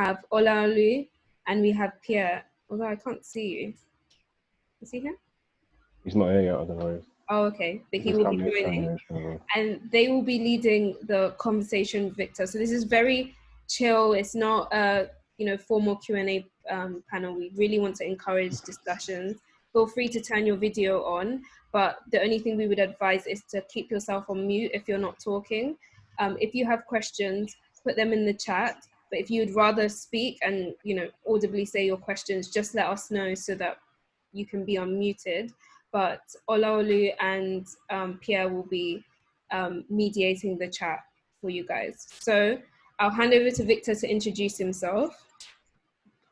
have Olaolu and we have Pierre, although I can't see you. Is he here? He's not here yet, I don't know. Oh, okay, but he will be joining. And they will be leading the conversation with Victor. So this is very chill. It's not a formal Q&A panel. We really want to encourage discussions. Feel free to turn your video on, but the only thing we would advise is to keep yourself on mute if you're not talking. If you have questions, put them in the chat. But if you'd rather speak and audibly say your questions, just let us know so that you can be unmuted. But Olaolu and Pierre will be mediating the chat for you guys. So I'll hand over to Victor to introduce himself.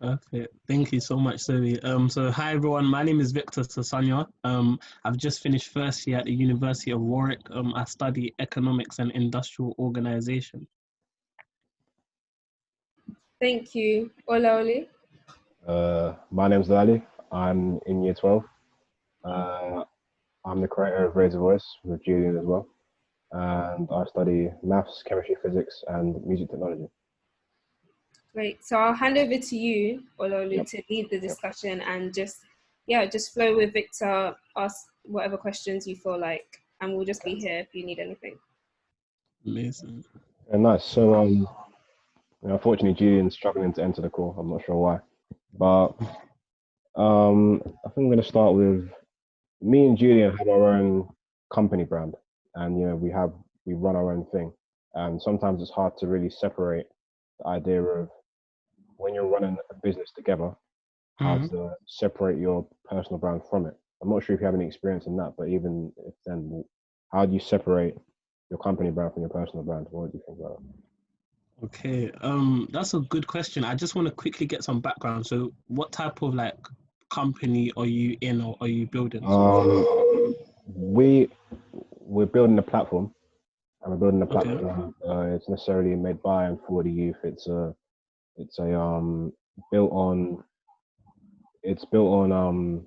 Perfect. Thank you so much, Zoe. So hi everyone, my name is Victor Sosanya. I've just finished first year at the University of Warwick. I study economics and industrial organization. Thank you. Olaolu? My name's Lali. I'm in year 12. I'm the creator of Raise a Voice with Julian as well. And I study maths, chemistry, physics, and music technology. Great. So I'll hand over to you, Olaolu, to lead the discussion and just flow with Victor, ask whatever questions you feel like, and we'll just be here if you need anything. Amazing. Nice. So, unfortunately, Julian's struggling to enter the call. I'm not sure why. But I think I'm going to start with me and Julian have our own company brand, and we run our own thing, and sometimes it's hard to really separate the idea of when you're running a business together, how to separate your personal brand from it. I'm not sure if you have any experience in that, but even if then, how do you separate your company brand from your personal brand? What do you think about it? Okay, that's a good question. I just want to quickly get some background. So what type of company are you in, or are you building? We're building a platform, and we're building a platform. Okay. It's necessarily made by and for the youth. It's built on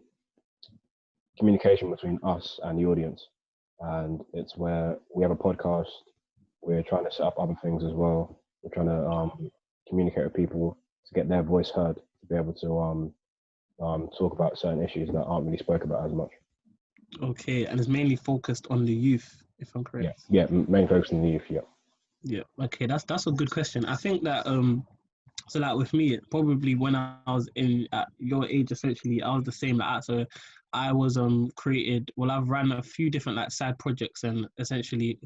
communication between us and the audience, and it's where we have a podcast. We're trying to set up other things as well. We're trying to communicate with people to get their voice heard, to be able to talk about certain issues that aren't really spoken about as much. Okay, and it's mainly focused on the youth, if I'm correct. Yeah, mainly focused on the youth. Yeah. Okay, that's a good question. I think that so with me, probably when I was at your age, essentially, I was the same like that. So I was I've ran a few different side projects and essentially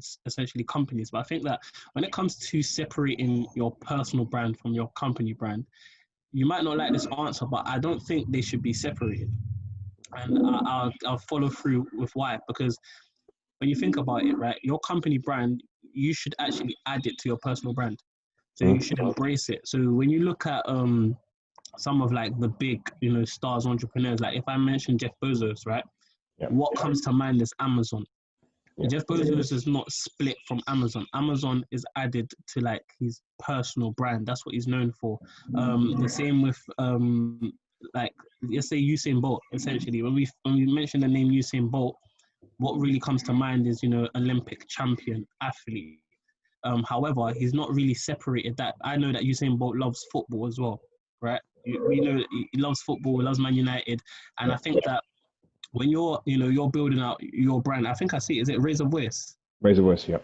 companies. But I think that when it comes to separating your personal brand from your company brand, you might not like this answer, but I don't think they should be separated. And I'll follow through with why. Because when you think about it, right, your company brand, you should actually add it to your personal brand. So you should embrace it. So when you look at some of the big, stars, entrepreneurs, if I mention Jeff Bezos, right, what comes to mind is Amazon. Jeff Bezos is not split from Amazon. Amazon is added to his personal brand. That's what he's known for. The same with let's say Usain Bolt. Essentially, when we mention the name Usain Bolt, what really comes to mind is Olympic champion athlete. However, he's not really separated that. I know that Usain Bolt loves football as well, right? We know he loves football, loves Man United, and I think that when you're building out your brand, I think I see, is it Raise a Voice? Raise a Voice, yeah.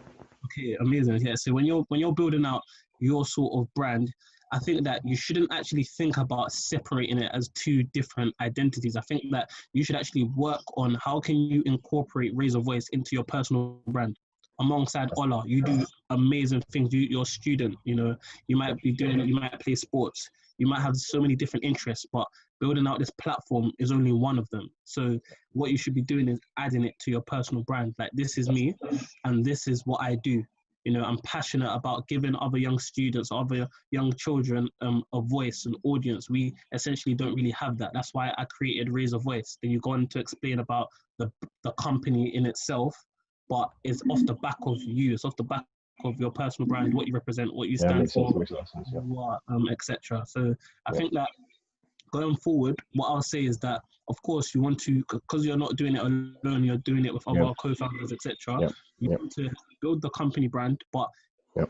Okay, amazing. Yeah. So when you're building out your sort of brand, I think that you shouldn't actually think about separating it as two different identities. I think that you should actually work on how can you incorporate Raise a Voice into your personal brand. Alongside Ola, you do amazing things. You're a student, you might play sports, you might have so many different interests, but building out this platform is only one of them. So what you should be doing is adding it to your personal brand. This is me, and this is what I do. I'm passionate about giving other young students, other young children a voice, an audience. We essentially don't really have that. That's why I created Raise a Voice. Then you go on to explain about the company in itself, but it's off the back of you. It's off the back of your personal brand, what you represent, what you stand for, etc. So I think that going forward, what I'll say is that, of course, you want to, because you're not doing it alone, you're doing it with other co-founders, etc. You want to build the company brand, but that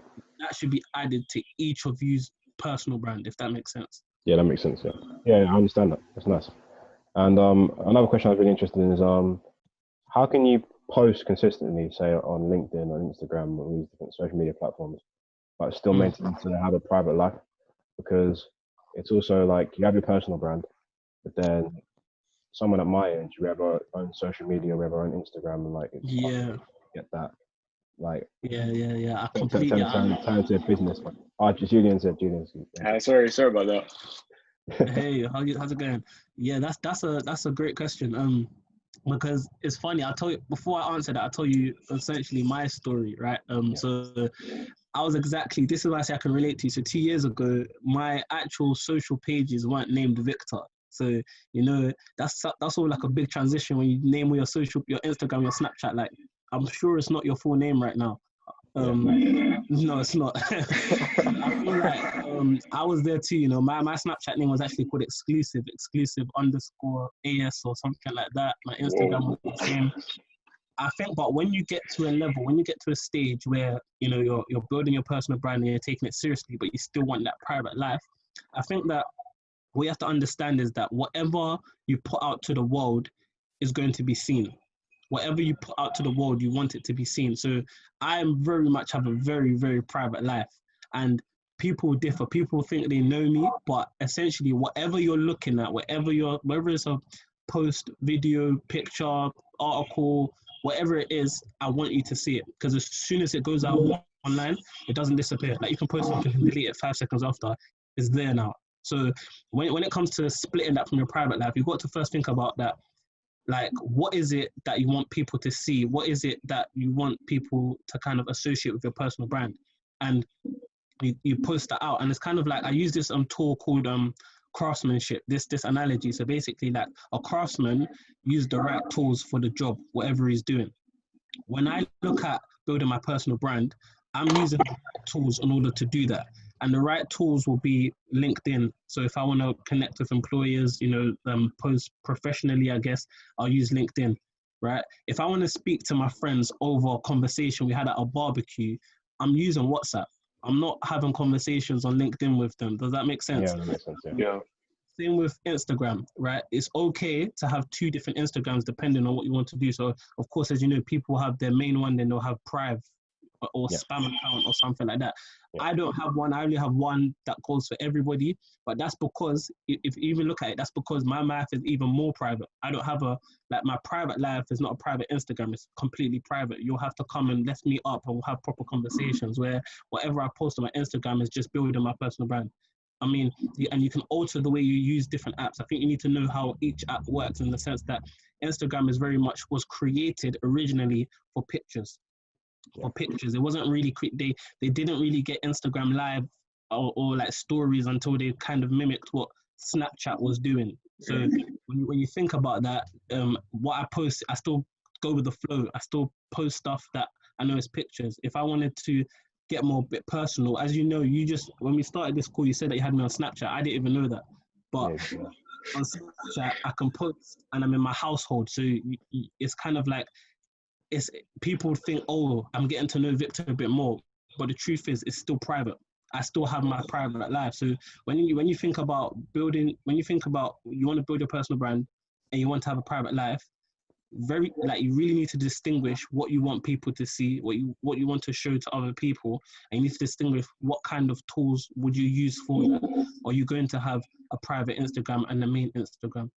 should be added to each of you's personal brand, if that makes sense. Yeah, that makes sense. Yeah, yeah, I understand that. That's nice. And another question I was really interested in is how can you post consistently, say on LinkedIn or Instagram or these different social media platforms, but still maintain to have a private life? Because it's also like you have your personal brand, but then someone at my age, we have our own social media, we have our own Instagram, and like it's hard to get that. Like I completely turn into a business. But Julian said. Sorry about that. Hey, how's it going? Yeah, that's a great question. Because it's funny. I'll tell you before I answer that. I'll tell you essentially my story, right? So I was exactly. This is why I say I can relate to you. So 2 years ago, my actual social pages weren't named Victor. So that's all like a big transition when you name all your Instagram, your Snapchat. Like I'm sure it's not your full name right now. No, it's not. I feel like I was there too. My Snapchat name was actually called exclusive _AS or something like that. My Instagram was the same. I think, but when you get to a level, when you get to a stage where you're building your personal brand and you're taking it seriously, but you still want that private life, I think that what you have to understand is that whatever you put out to the world is going to be seen. Whatever you put out to the world, you want it to be seen. So I very much have a very, very private life. And people differ. People think they know me, but essentially whatever you're looking at, whether it's a post, video, picture, article, whatever it is, I want you to see it. Because as soon as it goes out online, it doesn't disappear. Like you can post something and delete it 5 seconds after, it's there now. So when it comes to splitting that from your private life, you've got to first think about that. Like, what is it that you want people to see? What is it that you want people to kind of associate with your personal brand? And you post that out. And it's kind of like, I use this tool called craftsmanship, this analogy. So basically, like a craftsman use the right tools for the job, whatever he's doing. When I look at building my personal brand, I'm using the right tools in order to do that. And the right tools will be LinkedIn. So if I want to connect with employers, post professionally, I guess I'll use LinkedIn, right? If I want to speak to my friends over a conversation we had at a barbecue, I'm using WhatsApp. I'm not having conversations on LinkedIn with them. Does that make sense? Yeah, that makes sense. Yeah. Same with Instagram, right? It's okay to have 2 different Instagrams depending on what you want to do. So of course, as you know, people have their main one, then they'll have private or spam account or something like that. I don't have one. I only have one that goes for everybody. But that's because if you even look at it, that's because my life is even more private. I don't have my private life is not a private Instagram. It's completely private. You'll have to come and let's meet up and we'll have proper conversations where whatever I post on my Instagram is just building my personal brand. I mean, and you can alter the way you use different apps. I think you need to know how each app works in the sense that Instagram was created originally for pictures. It wasn't really they didn't really get Instagram live or like stories until they kind of mimicked what Snapchat was doing. So when you think about that, what I post, I still go with the flow. I still post stuff that I know is pictures. If I wanted to get more bit personal, as you know, when we started this call, you said that you had me on Snapchat. I didn't even know that, but on Snapchat I can post and I'm in my household. So it's kind of like, people think, oh, I'm getting to know Victor a bit more, but the truth is, it's still private. I still have my private life. So when you think about you want to build your personal brand and you want to have a private life, you really need to distinguish what you want people to see, what you want to show to other people, and you need to distinguish what kind of tools would you use for that. Are you going to have a private Instagram and the main Instagram?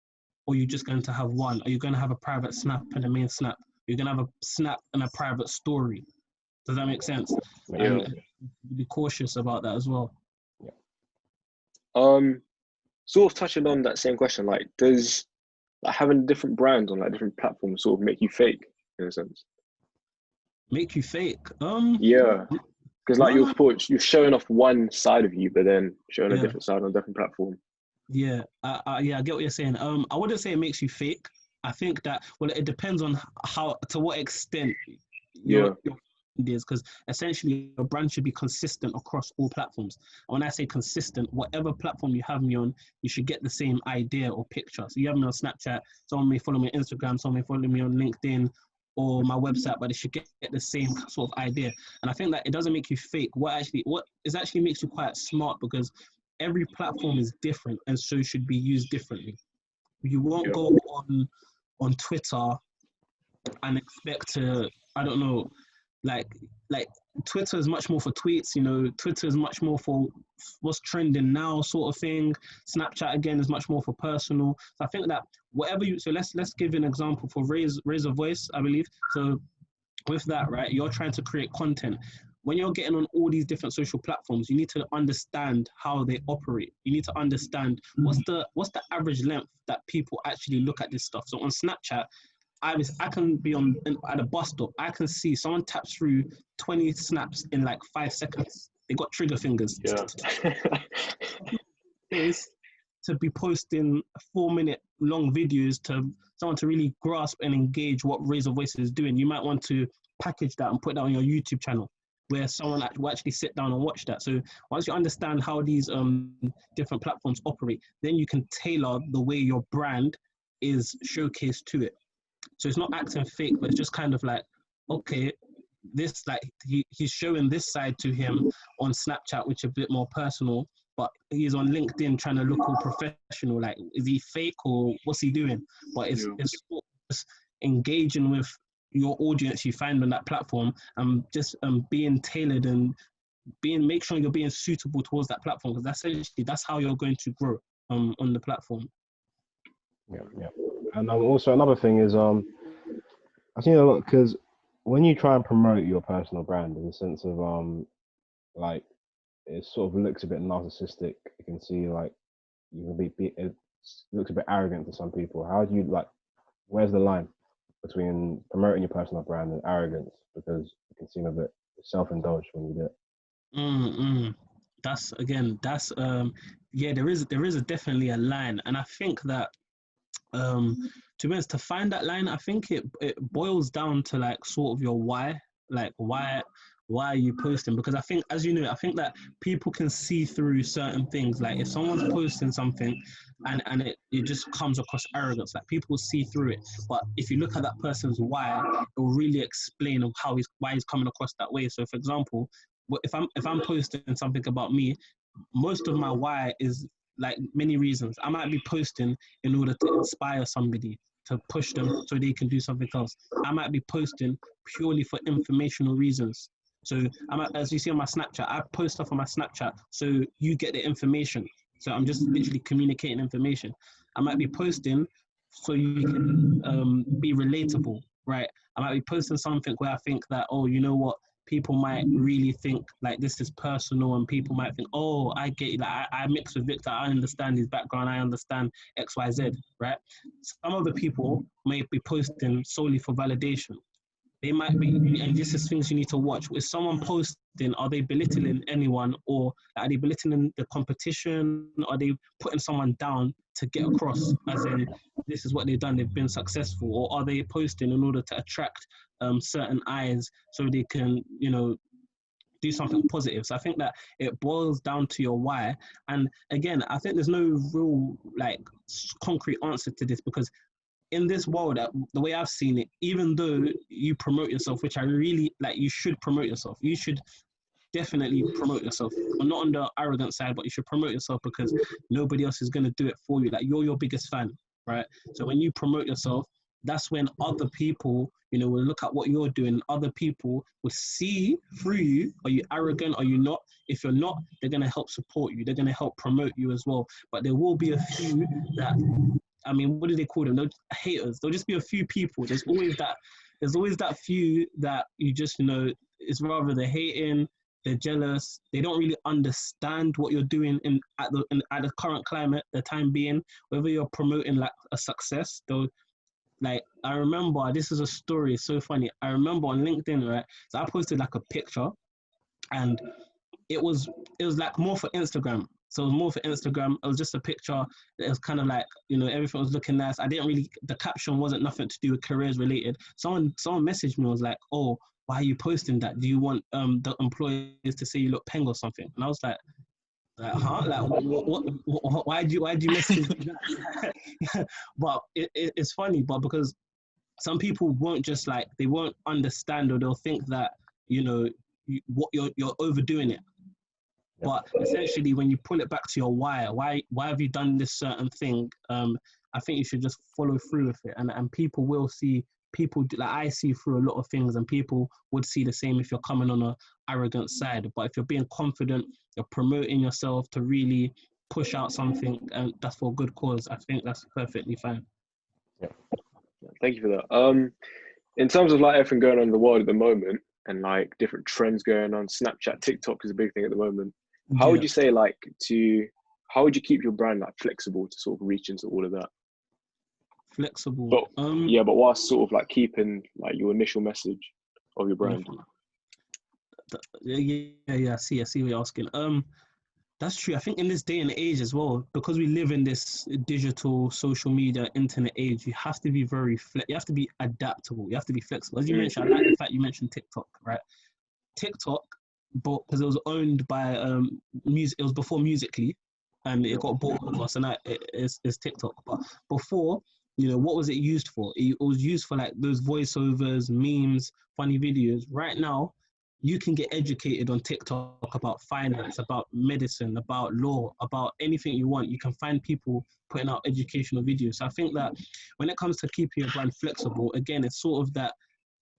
Or are you just going to have one? Are you going to have a private Snap and a main Snap? You're going to have a Snap and a private story. Does that make sense? Yeah. And be cautious about that as well. Yeah. Sort of touching on that same question, like, does having different brands on different platforms sort of make you fake in a sense? Make you fake? Yeah. Because you're showing off one side of you, but then showing a different side on a different platform. Yeah, I get what you're saying. I wouldn't say it makes you fake. I think that, it depends on to what extent your is, because essentially your brand should be consistent across all platforms. And when I say consistent, whatever platform you have me on, you should get the same idea or picture. So you have me on Snapchat, someone may follow me on Instagram, someone may follow me on LinkedIn, or my website, but they should get the same sort of idea. And I think that it doesn't make you fake. What is actually makes you quite smart, because every platform is different and so should be used differently. You won't go on Twitter and expect to, I don't know, like Twitter is much more for tweets, you know, Twitter is much more for what's trending now sort of thing. Snapchat again is much more for personal. So I think that whatever you, so let's give an example for raise a voice, I believe. So with that, right, you're trying to create content. When you're getting on all these different social platforms, you need to understand how they operate. You need to understand what's the average length that people actually look at this stuff. So on Snapchat, I can be at a bus stop. I can see someone taps through 20 snaps in like 5 seconds. They got trigger fingers. Yeah. Is to be posting 4-minute long videos to someone to really grasp and engage what Raise a Voice is doing. You might want to package that and put that on your YouTube channel, where someone will actually sit down and watch that. So once you understand how these different platforms operate, then you can tailor the way your brand is showcased to it. So it's not acting fake, but it's just kind of like, okay, this, like he's showing this side to him on Snapchat, which is a bit more personal, but he's on LinkedIn trying to look all professional. Like, is he fake or what's he doing? But it's engaging with your audience you find on that platform, and just being tailored and make sure you're being suitable towards that platform, because that's how you're going to grow on the platform. Yeah. And also another thing is, I think a lot, because when you try and promote your personal brand in the sense of like, it sort of looks a bit narcissistic. You can see like you can be it looks a bit arrogant to some people. How do you, like, where's the line between promoting your personal brand and arrogance? Because it can seem a bit self-indulged when you do it. That's yeah, there is definitely a line, and I think that to be honest, to find that line, I think it boils down to like sort of your why. Like, why are you posting? Because I think, as you know, I think that people can see through certain things. Like if someone's posting something and it just comes across arrogance, like people see through it. But if you look at that person's why, it will really explain why he's coming across that way. So for example, if I'm posting something about me, most of my why is like many reasons. I might be posting in order to inspire somebody, to push them so they can do something else. I might be posting purely for informational reasons. So as you see on my Snapchat, I post stuff on my Snapchat so you get the information. So I'm just literally communicating information. I might be posting so you can be relatable, right? I might be posting something where I think that, oh, you know what? People might really think like this is personal, and people might think, oh, I get it. Like, I mix with Victor. I understand his background. I understand X, Y, Z, right? Some of the people may be posting solely for validation. They might be, and this is things you need to watch. Is someone posting, are they belittling anyone, or are they belittling the competition? Are they putting someone down to get across, as in, this is what they've done, they've been successful? Or are they posting in order to attract certain eyes so they can, you know, do something positive? So I think that it boils down to your why. And again, I think there's no real like concrete answer to this, because in this world, the way I've seen it, even though you promote yourself, which I really like, you should promote yourself. You should definitely promote yourself. I'm not on the arrogant side, but you should promote yourself, because nobody else is going to do it for you. Like, you're your biggest fan, right? So when you promote yourself, that's when other people, you know, will look at what you're doing. Other people will see through you. Are you arrogant? Are you not? If you're not, they're going to help support you. They're going to help promote you as well. But there will be a few that, I mean, what do they call them? They're haters. There'll just be a few people. There's always that few that you just, you know, it's rather they're hating, they're jealous, they don't really understand what you're doing at the current climate, the time being, whether you're promoting like a success. They'll, like, I remember, this is a story, it's so funny. I remember on LinkedIn, right? So I posted like a picture, and it was like more for Instagram. So it was more for Instagram. It was just a picture. It was kind of like, you know, everything was looking nice. I didn't really, the caption wasn't nothing to do with careers related. Someone messaged me, was like, oh, why are you posting that? Do you want the employees to say you look peng or something? And I was like, huh? Like, what, why do you message me that? But it's funny, but because some people won't just like, they won't understand, or they'll think that, you know, what you're overdoing it. But essentially, when you pull it back to your why have you done this certain thing? I think you should just follow through with it, and people will see. People, like I see through a lot of things, and people would see the same if you're coming on a arrogant side. But if you're being confident, you're promoting yourself to really push out something, and that's for a good cause, I think that's perfectly fine. Yeah. Thank you for that. In terms of like everything going on in the world at the moment, and like different trends going on, Snapchat, TikTok is a big thing at the moment. How would you say, like, how would you keep your brand like flexible to sort of reach into all of that? Flexible. But yeah, but whilst sort of like keeping like your initial message of your brand. Yeah. I see what you're asking. That's true. I think in this day and age as well, because we live in this digital, social media, internet age, you have to be you have to be adaptable. You have to be flexible. As you mentioned, I like the fact you mentioned TikTok, right? TikTok, because it was owned by music. It was before Musical.ly, and it got bought over. So now it's TikTok. But before, you know, what was it used for? It was used for like those voiceovers, memes, funny videos. Right now, you can get educated on TikTok about finance, about medicine, about law, about anything you want. You can find people putting out educational videos. So I think that when it comes to keeping your brand flexible, again, it's sort of that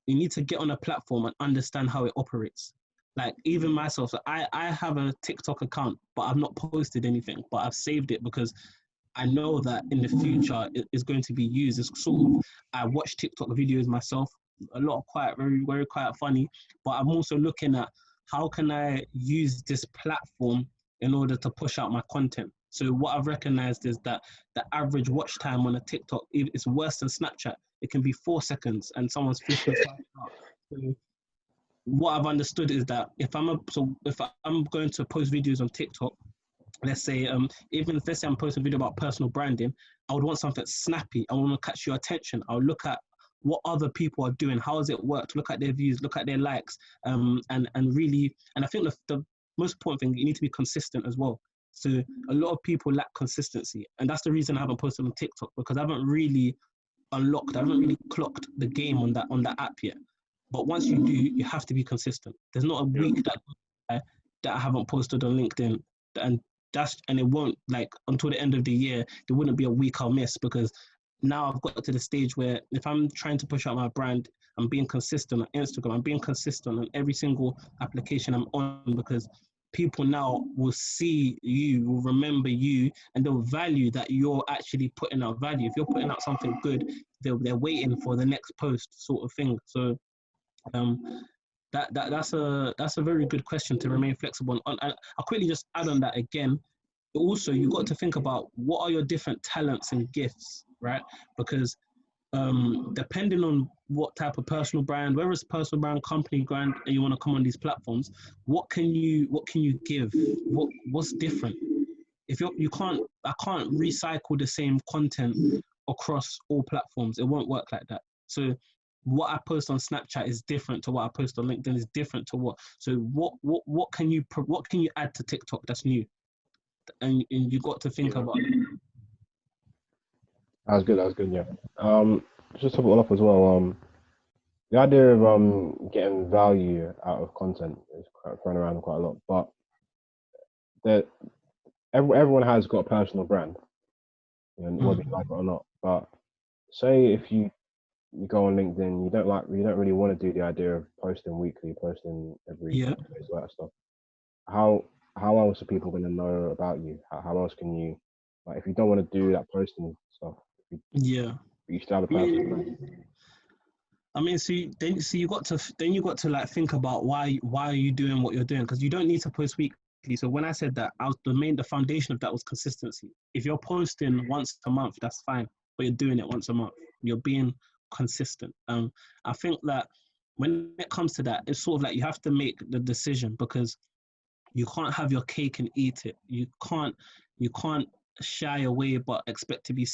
you need to get on a platform and understand how it operates. Like even myself, so I have a TikTok account, but I've not posted anything, but I've saved it because I know that in the future it is going to be used. It's sort of, I watch TikTok videos myself, a lot of very, very quite funny, but I'm also looking at how can I use this platform in order to push out my content. So what I've recognized is that the average watch time on a TikTok is worse than Snapchat. It can be 4 seconds and someone's flipping out. So what I've understood is that if I'm going to post videos on TikTok, let's say even if let's say I'm posting a video about personal branding, I would want something snappy. I want to catch your attention. I'll look at what other people are doing, how has it worked, look at their views, look at their likes, and really, and I think the most important thing, you need to be consistent as well. So a lot of people lack consistency, and that's the reason I haven't posted on TikTok, because I haven't really clocked the game on that app yet. But once you do, you have to be consistent. There's not a week that I haven't posted on LinkedIn, and it won't, like, until the end of the year, there wouldn't be a week I'll miss, because now I've got to the stage where if I'm trying to push out my brand, I'm being consistent on Instagram, I'm being consistent on every single application I'm on, because people now will see you, will remember you, and they'll value that you're actually putting out value. If you're putting out something good, they're waiting for the next post, sort of thing. So that's a very good question, to remain flexible. And I'll quickly just add on that again. Also, you've got to think about what are your different talents and gifts, right? Because depending on what type of personal brand, whether it's personal brand, company brand, and you want to come on these platforms, what can you give? What's different? If I can't recycle the same content across all platforms. It won't work like that. So what I post on Snapchat is different to what I post on LinkedIn, is different to what. So what can you add to TikTok that's new? And you got to think about it. That was good, yeah. Just to follow up as well, the idea of getting value out of content is thrown around quite a lot, but everyone has got a personal brand, whether you like it or not. But say if you go on LinkedIn, you don't really want to do the idea of posting weekly, posting every day, all that stuff. How else are people going to know about you? How else can you, like, if you don't want to do that posting stuff? You still have a personal brand. I mean, so you got to like think about why are you doing what you're doing, because you don't need to post weekly. So when I said that, the foundation of that was consistency. If you're posting once a month, that's fine, but you're doing it once a month. You're being consistent. I think that when it comes to that, it's sort of like you have to make the decision, because you can't have your cake and eat it. You can't shy away but expect to be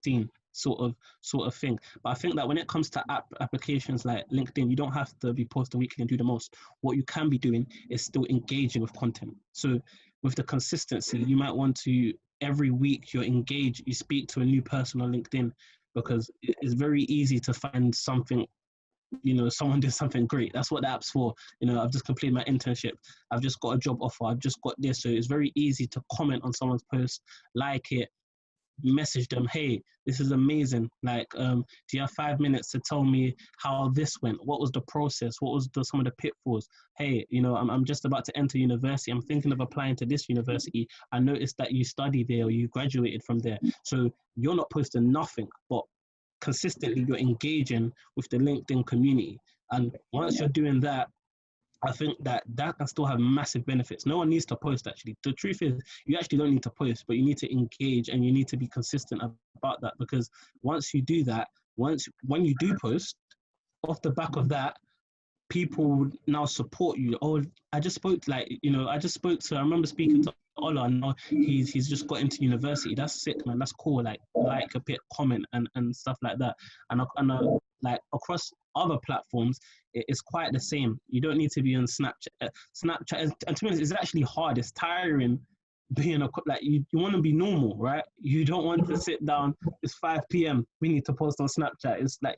seen, sort of thing. But I think that when it comes to applications like LinkedIn, you don't have to be posting weekly and do the most. What you can be doing is still engaging with content. So with the consistency, you might want to, every week you're engaged, you speak to a new person on LinkedIn, because it's very easy to find something, someone did something great. That's what the app's for. I've just completed my internship. I've just got a job offer. I've just got this. So it's very easy to comment on someone's post, like it, message them, hey, this is amazing. Like, do you have 5 minutes to tell me how this went? What was the process? What was some of the pitfalls? Hey, I'm just about to enter university. I'm thinking of applying to this university. I noticed that you studied there or you graduated from there. So you're not posting nothing, but consistently you're engaging with the LinkedIn community. And once you're doing that, I think that can still have massive benefits. No one needs to post, actually. The truth is, you actually don't need to post, but you need to engage and you need to be consistent about that, because once you do that, when you do post, off the back of that, people now support you. Oh, I remember speaking to Ola, and now he's just got into university. That's sick, man. That's cool. Like a bit, comment and stuff like that. And like across other platforms, it's quite the same. You don't need to be on Snapchat. And to be honest, it's actually hard. It's tiring being you want to be normal, right? You don't want to sit down. It's 5 p.m. We need to post on Snapchat. It's like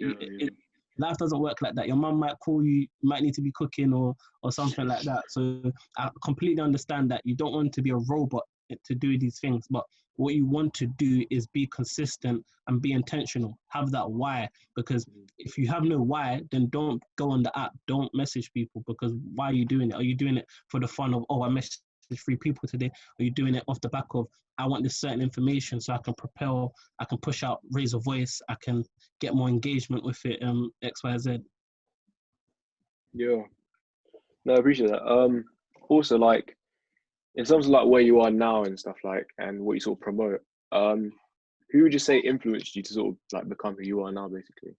life doesn't work like that. Your mum might call you, might need to be cooking or something like that. So I completely understand that you don't want to be a robot to do these things, but what you want to do is be consistent and be intentional. Have that why, because if you have no why, then don't go on the app. Don't message people, because why are you doing it? Are you doing it for the fun of, oh, I messaged 3 people today? Are you doing it off the back of, I want this certain information so I can propel, I can push out, raise a voice, I can get more engagement with it, X, Y, Z. Yeah. No, I appreciate that. Also, like, in terms of like where you are now and stuff, like, and what you sort of promote, who would you say influenced you to sort of like become who you are now, basically?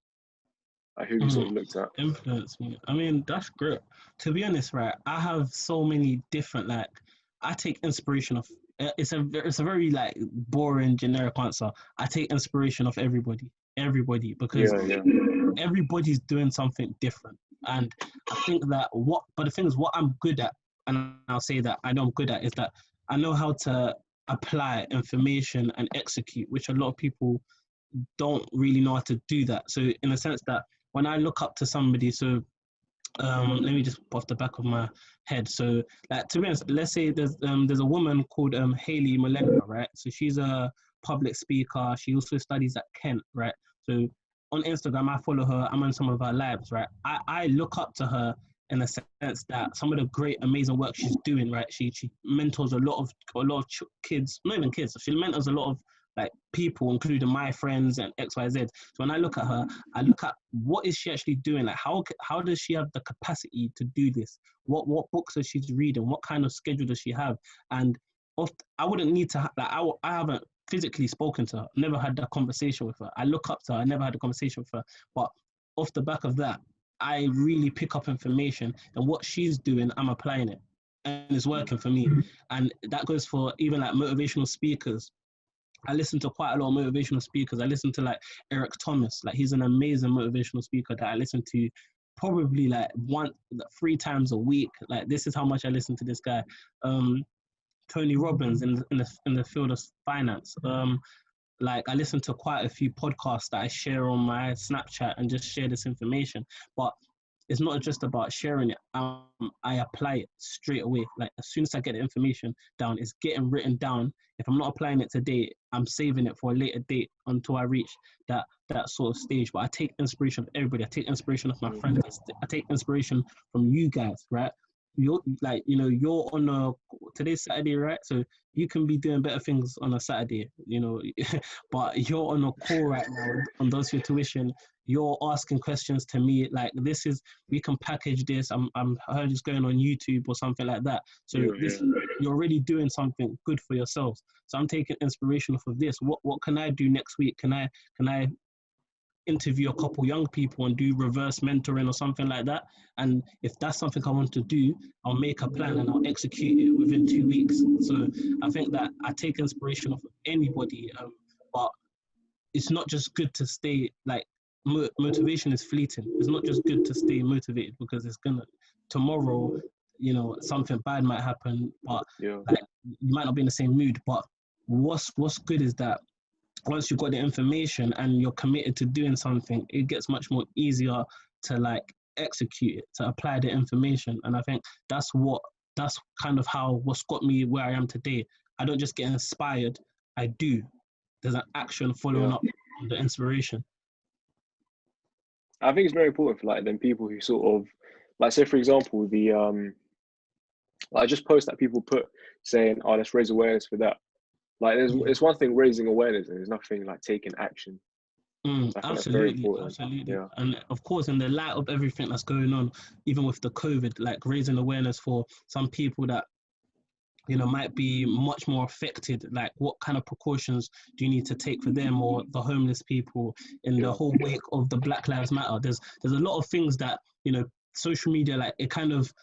Like, who you sort of looked at? Influenced me. I mean, that's great. To be honest, right, I have so many different, I take inspiration of, it's a very like boring, generic answer. I take inspiration of everybody, because everybody's doing something different. And I think that but the thing is, what I'm good at, and I'll say that I know I'm good at, is that I know how to apply information and execute, which a lot of people don't really know how to do that. So in a sense that when I look up to somebody, so let me just off the back of my head. So, like, to be honest, let's say there's a woman called Hayley Malenka, right? So she's a public speaker. She also studies at Kent, right? So on Instagram, I follow her. I'm on some of her lives, right? I look up to her in the sense that some of the great, amazing work she's doing, right? She mentors a lot of kids, not even kids. She mentors a lot of like people, including my friends and X, Y, Z. So when I look at her, I look at what is she actually doing? Like how does she have the capacity to do this? What books is she reading? What kind of schedule does she have? And I wouldn't need to I haven't physically spoken to her, never had that conversation with her. I look up to her, I never had a conversation with her. But off the back of that, I really pick up information, and what she's doing, I'm applying it, and it's working for me. And that goes for even like motivational speakers. I listen to quite a lot of motivational speakers. I listen to like Eric Thomas. Like, he's an amazing motivational speaker that I listen to probably like 3 times a week. Like, this is how much I listen to this guy. Tony Robbins in the field of finance. Like, I listen to quite a few podcasts that I share on my Snapchat and just share this information. But it's not just about sharing it. I apply it straight away. Like, as soon as I get the information down, it's getting written down. If I'm not applying it today, I'm saving it for a later date until I reach that sort of stage. But I take inspiration from everybody. I take inspiration of my friends. I take inspiration from you guys, right? You're like, you're on today's Saturday, right? So you can be doing better things on a Saturday, but you're on a call right now on those your tuition. You're asking questions to me, like, we can package this. I heard it's going on YouTube or something like that. So you're already doing something good for yourselves. So I'm taking inspiration off of this. What can I do next week? Can I interview a couple young people and do reverse mentoring or something like that? And if that's something I want to do, I'll make a plan and I'll execute it within 2 weeks. So I think that I take inspiration off anybody, but it's not just good to stay like motivation is fleeting. It's not just good to stay motivated, because it's gonna tomorrow, something bad might happen, but like, you might not be in the same mood. But what's good is that once you've got the information and you're committed to doing something, it gets much more easier to like execute it, to apply the information. And I think that's kind of what's got me where I am today. I don't just get inspired, I do. There's an action following up the inspiration. I think it's very important for like them people who sort of like, say for example, the like just post that people put saying, oh, let's raise awareness for that. Like it's one thing raising awareness, and there's nothing like taking action. Absolutely. Yeah. And of course, in the light of everything that's going on, even with the COVID, like raising awareness for some people that, you know, might be much more affected, like what kind of precautions do you need to take for them, or the homeless people in the whole wake of the Black Lives Matter. There's a lot of things that, you know, social media, like it kind of,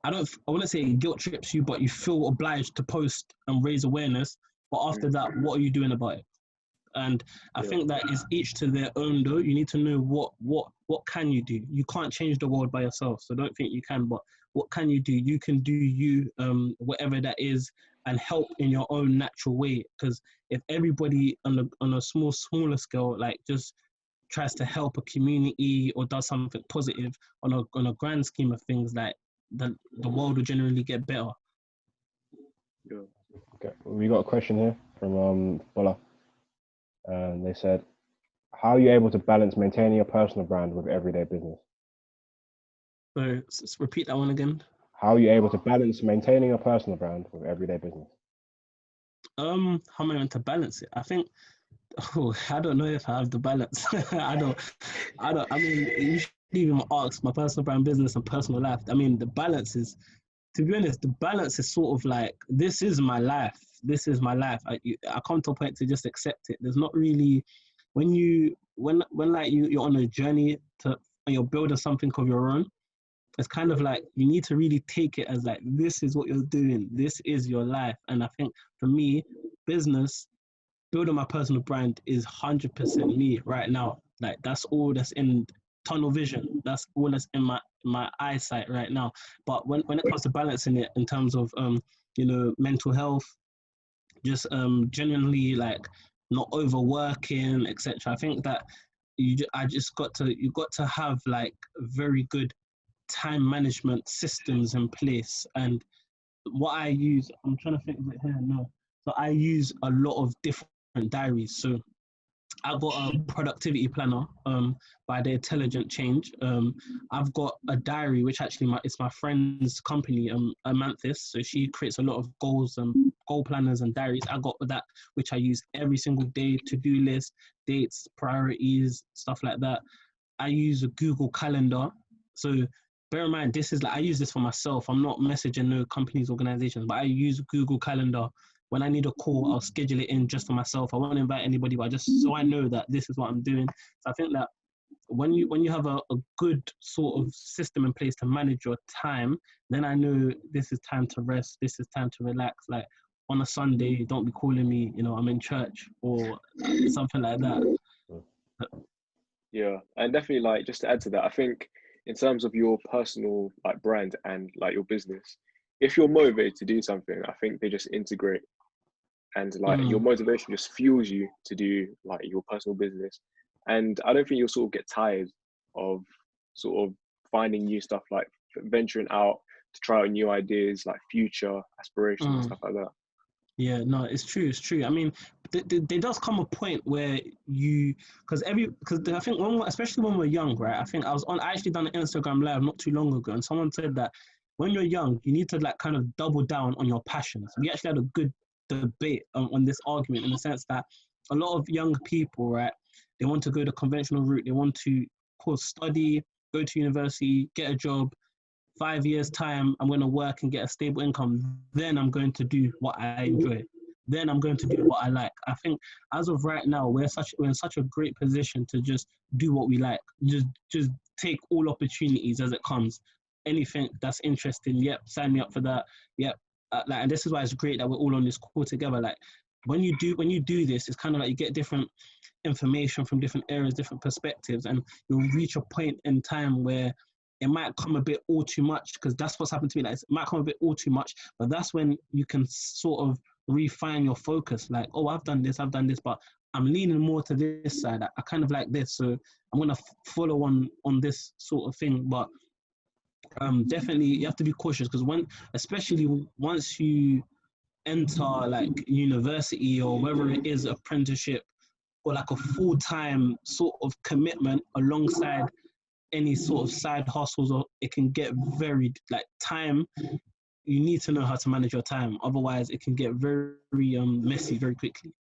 I wouldn't say it guilt trips you, but you feel obliged to post and raise awareness. But after that, what are you doing about it? And I think that is each to their own though. You need to know what can you do. You can't change the world by yourself, so don't think you can, but what can you do? You can do you, whatever that is, and help in your own natural way. Because if everybody on a smaller scale, like just tries to help a community or does something positive on a grand scheme of things, like the world will generally get better. Yeah. Okay, we got a question here from Bola. And they said, how are you able to balance maintaining your personal brand with everyday business? So repeat that one again. How are you able to balance maintaining your personal brand with everyday business? How am I meant to balance it? I think, I don't know if I have the balance. I mean, you should even ask my personal brand, business, and personal life. I mean, the balance is, to be honest, the balance is sort of like, this is my life. This is my life. I come to a point to just accept it. There's not really, when like you're on a journey and you're building something of your own, it's kind of like you need to really take it as like, this is what you're doing. This is your life. And I think for me, business, building my personal brand is 100% me right now. Like that's all that's in tunnel vision. That's all that's in my eyesight right now. But when it comes to balancing it in terms of you know, mental health, just genuinely like not overworking, etc. I think that you got to have like very good time management systems in place. And what I use, I'm trying to think of it here now. So I use a lot of different diaries. So I've got a productivity planner by the Intelligent Change. I've got a diary, which actually it's my friend's company, Amanthis. So she creates a lot of goals and goal planners and diaries. I got that, which I use every single day, to-do list, dates, priorities, stuff like that. I use a Google Calendar. So bear in mind, this is like, I use this for myself. I'm not messaging no companies, organizations, but I use Google Calendar. When I need a call, I'll schedule it in just for myself. I won't invite anybody, but just so I know that this is what I'm doing. So I think that when you have a good sort of system in place to manage your time, then I know this is time to rest, this is time to relax. Like on a Sunday, don't be calling me, you know, I'm in church or something like that. Yeah, and definitely like just to add to that, I think in terms of your personal like brand and like your business, if you're motivated to do something, I think they just integrate, and like your motivation just fuels you to do like your personal business. And I don't think you'll sort of get tired of sort of finding new stuff, like venturing out to try out new ideas, like future aspirations and stuff like that. Yeah, no, it's true. I mean, there does come a point where because I think especially when we're young, right? I actually done an Instagram live not too long ago, and someone said that when you're young, you need to like kind of double down on your passions. We actually had a good debate on this argument, in the sense that a lot of young people, right, they want to go the conventional route. They want to, of course, study, go to university, get a job. 5 years time, I'm going to work and get a stable income. Then I'm going to do what I enjoy. Then I'm going to do what I like. I think as of right now, we're in such a great position to just do what we like. Just take all opportunities as it comes. Anything that's interesting, yep, sign me up for that. Yep. And this is why it's great that we're all on this call together. Like when you do this, it's kind of like you get different information from different areas, different perspectives, and you'll reach a point in time where it might come a bit all too much, because that's what's happened to me. Like, it might come a bit all too much, but that's when you can sort of refine your focus. Like, oh, I've done this, but I'm leaning more to this side. I kind of like this, so I'm gonna follow on this sort of thing. But definitely you have to be cautious, because especially once you enter like university, or whether it is apprenticeship or like a full-time sort of commitment alongside any sort of side hustles, or it can get very like time. You need to know how to manage your time, otherwise it can get very messy very quickly.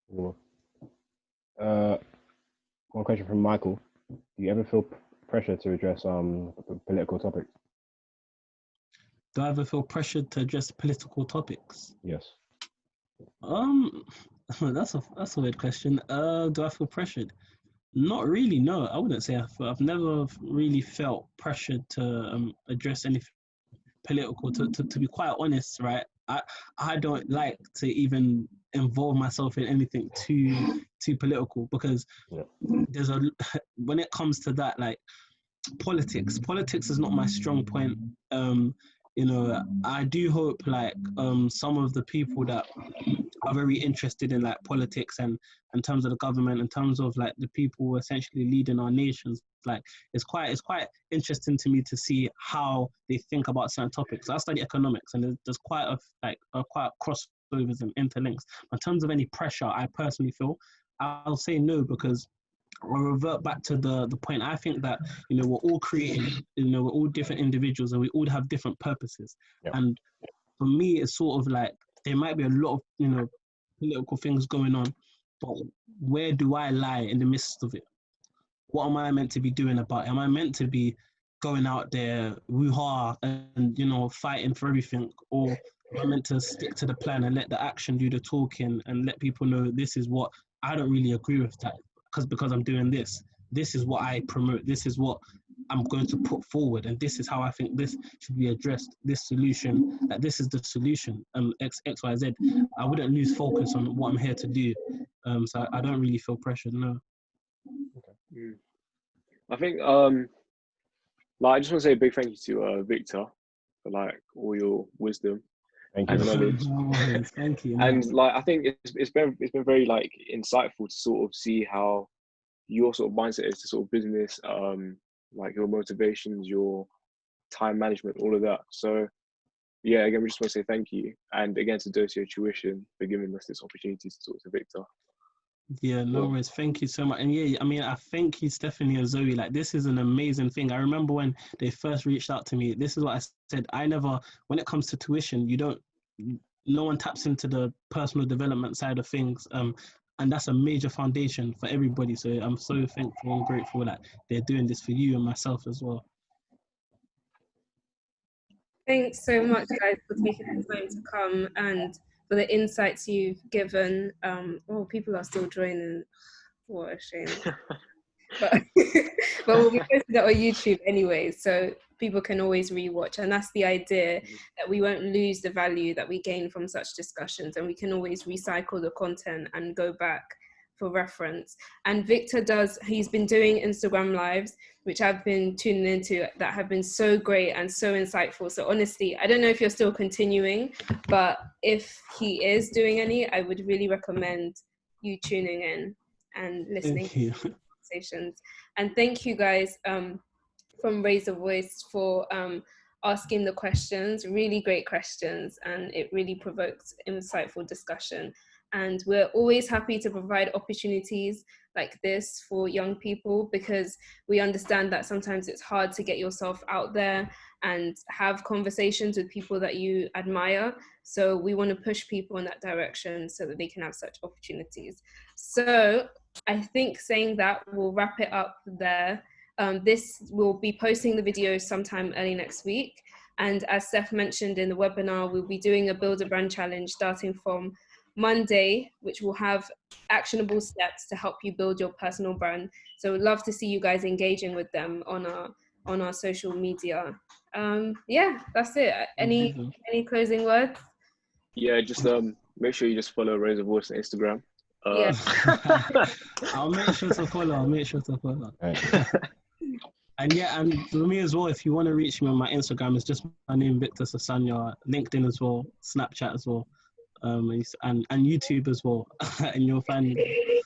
Cool. One question from Michael: do you ever feel pressure to address political topics? Do I ever feel pressured to address political topics? Yes. That's a weird question. Do I feel pressured? Not really. No, I wouldn't say I've never really felt pressured to address anything political. To be quite honest, right? I don't like to even involve myself in anything too political, because there's when it comes to that, like politics is not my strong point. I do hope like some of the people that are very interested in like politics and in terms of the government, in terms of like the people essentially leading our nations, like it's quite interesting to me to see how they think about certain topics. I study economics, and there's quite crossovers and interlinks. In terms of any pressure I personally feel, I'll say no, because I'll revert back to the point. I think that we're all creative, we're all different individuals, and we all have different purposes. And for me, it's sort of like there might be a lot of political things going on, but where do I lie in the midst of it? What am I meant to be doing about it? Am I meant to be going out there woo-ha and fighting for everything, or am I meant to stick to the plan and let the action do the talking and let people know this is what I don't really agree with that, because I'm doing this. This is what I promote. This is what I'm going to put forward, and this is how I think this should be addressed. This solution, that this is the solution. X, Y, Z. I wouldn't lose focus on what I'm here to do. So I don't really feel pressured. No. Okay. I think I just want to say a big thank you to Victor for like all your wisdom. Thank you. Knowledge. Thank you. And like I think it's been very like insightful to sort of see how your sort of mindset is to sort of business, like your motivations, your time management, all of that. So yeah, again, we just want to say thank you, and again to Docio Tuition for giving us this opportunity to talk to Victor. Yeah, no worries. Thank you so much. And yeah, I mean, I thank you, Stephanie and Zoe. Like, this is an amazing thing. I remember when they first reached out to me, this is what I said. When it comes to tuition, no one taps into the personal development side of things. And that's a major foundation for everybody. So I'm so thankful and grateful that they're doing this for you and myself as well. Thanks so much, guys, for taking the time to come and for the insights you've given. People are still joining. What a shame. But we'll be posting that on YouTube anyway, so people can always rewatch. And that's the idea, that we won't lose the value that we gain from such discussions, and we can always recycle the content and go back for reference. And Victor he's been doing Instagram lives, which I've been tuning into, that have been so great and so insightful. So honestly, I don't know if you're still continuing, but if he is doing any, I would really recommend you tuning in and listening to conversations. And thank you guys from Raise a Voice for asking the questions, really great questions, and it really provoked insightful discussion. And we're always happy to provide opportunities like this for young people, because we understand that sometimes it's hard to get yourself out there and have conversations with people that you admire. So we want to push people in that direction so that they can have such opportunities. So I think saying that, we'll wrap it up there. This will be posting the video sometime early next week. And as Steph mentioned in the webinar, we'll be doing a Build a Brand Challenge starting from Monday, which will have actionable steps to help you build your personal brand. So we'd love to see you guys engaging with them on our social media. Yeah, that's it. Any closing words? Yeah, just make sure you just follow Raise a Voice on Instagram. Yeah. I'll make sure to follow. And yeah, and for me as well, if you want to reach me on my Instagram, it's just my name, Victor Sosanya. LinkedIn as well, Snapchat as well. and YouTube as well, and you'll find me.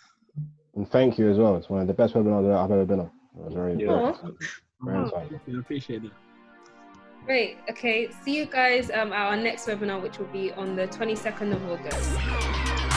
And thank you as well. It's one of the best webinars that I've ever been on. It was very, very exciting. I appreciate that. Great. Okay. See you guys at our next webinar, which will be on the 22nd of August.